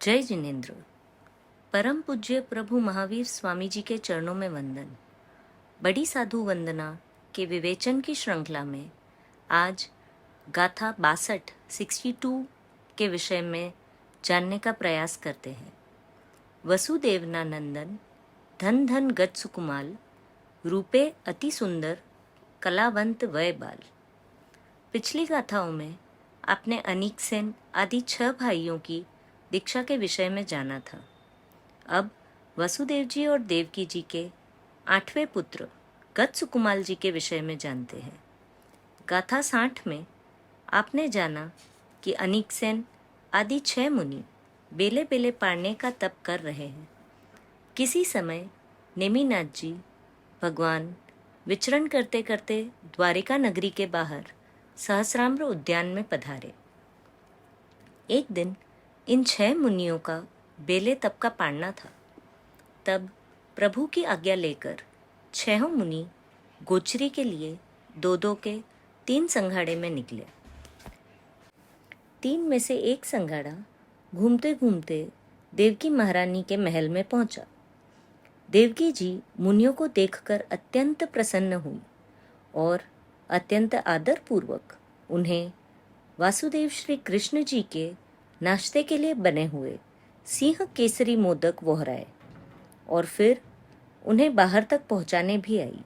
जय जिनेन्द्र। परम पूज्य प्रभु महावीर स्वामी जी के चरणों में वंदन। बड़ी साधु वंदना के विवेचन की श्रृंखला में आज गाथा 62 के विषय में जानने का प्रयास करते हैं। वसुदेवना नंदन धन धन गज सुकुमाल, रूपे अति सुंदर कलावंत वय बाल। पिछली गाथाओं में आपने अनीक सेन आदि 6 भाइयों की दीक्षा के विषय में जाना था। अब वसुदेव जी और देवकी जी के 8वें पुत्र गज सुकुमाल जी के विषय में जानते हैं। गाथा 60 में आपने जाना कि अनीक सेन आदि 6 मुनि बेले बेले पाड़ने का तप कर रहे हैं। किसी समय नेमिनाथ जी भगवान विचरण करते करते द्वारिका नगरी के बाहर सहस्राम्र उद्यान में पधारे। एक दिन इन 6 मुनियों का बेले तप का पाड़ना था। तब प्रभु की आज्ञा लेकर 6 मुनि गोचरी के लिए 2-2 के 3 संघाड़े में निकले। 3 में से एक संघाड़ा घूमते घूमते देवकी महारानी के महल में पहुंचा। देवकी जी मुनियों को देखकर अत्यंत प्रसन्न हुई और अत्यंत आदरपूर्वक उन्हें वासुदेव श्री कृष्ण जी के नाश्ते के लिए बने हुए सिंह केसरी मोदक वोहराए और फिर उन्हें बाहर तक पहुंचाने भी आई।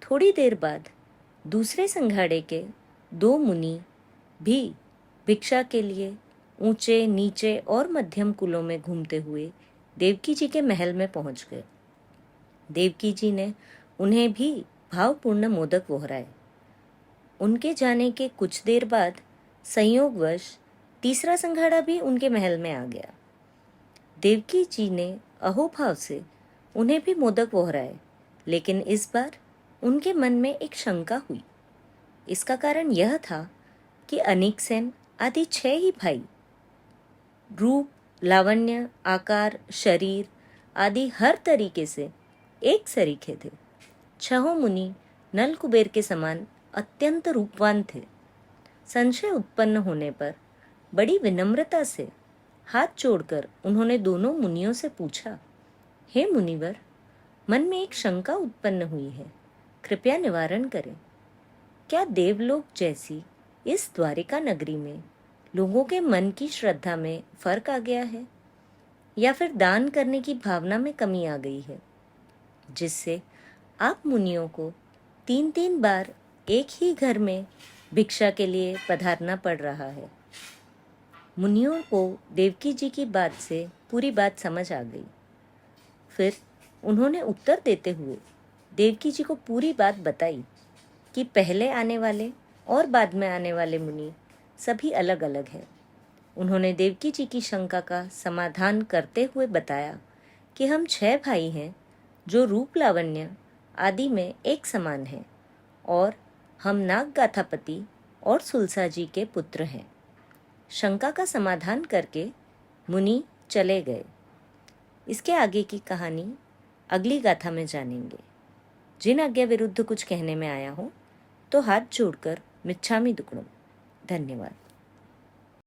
थोड़ी देर बाद दूसरे संघाड़े के 2 मुनि भी भिक्षा के लिए ऊंचे नीचे और मध्यम कुलों में घूमते हुए देवकी जी के महल में पहुंच गए। देवकी जी ने उन्हें भी भावपूर्ण मोदक वोहराए। उनके जाने के कुछ देर बाद संयोगवश तीसरा संघाड़ा भी उनके महल में आ गया। देवकी जी ने अहोभाव से उन्हें भी मोदक वोहराए, लेकिन इस बार उनके मन में एक शंका हुई। इसका कारण यह था कि अनीक सेन आदि 6 ही भाई रूप, लावण्य, आकार, शरीर आदि हर तरीके से एक सरीखे थे। 6 मुनि नल कुबेर के समान अत्यंत रूपवान थे। संशय उत्पन्न होने पर बड़ी विनम्रता से हाथ जोड़कर उन्होंने दोनों मुनियों से पूछा, हे मुनिवर, मन में एक शंका उत्पन्न हुई है, कृपया निवारण करें। क्या देवलोक जैसी इस द्वारिका नगरी में लोगों के मन की श्रद्धा में फर्क आ गया है, या फिर दान करने की भावना में कमी आ गई है, जिससे आप मुनियों को 3-3 बार एक ही घर में भिक्षा के लिए पधारना पड़ रहा है। मुनियों को देवकी जी की बात से पूरी बात समझ आ गई। फिर उन्होंने उत्तर देते हुए देवकी जी को पूरी बात बताई कि पहले आने वाले और बाद में आने वाले मुनि सभी अलग अलग हैं। उन्होंने देवकी जी की शंका का समाधान करते हुए बताया कि हम 6 भाई हैं जो रूप लावण्य आदि में एक समान हैं और हम नागगाथापति और सुलसा जी के पुत्र हैं। शंका का समाधान करके मुनि चले गए। इसके आगे की कहानी अगली गाथा में जानेंगे। जिन आज्ञा विरुद्ध कुछ कहने में आया हो तो हाथ जोड़कर मिच्छामि दुक्कडम। धन्यवाद।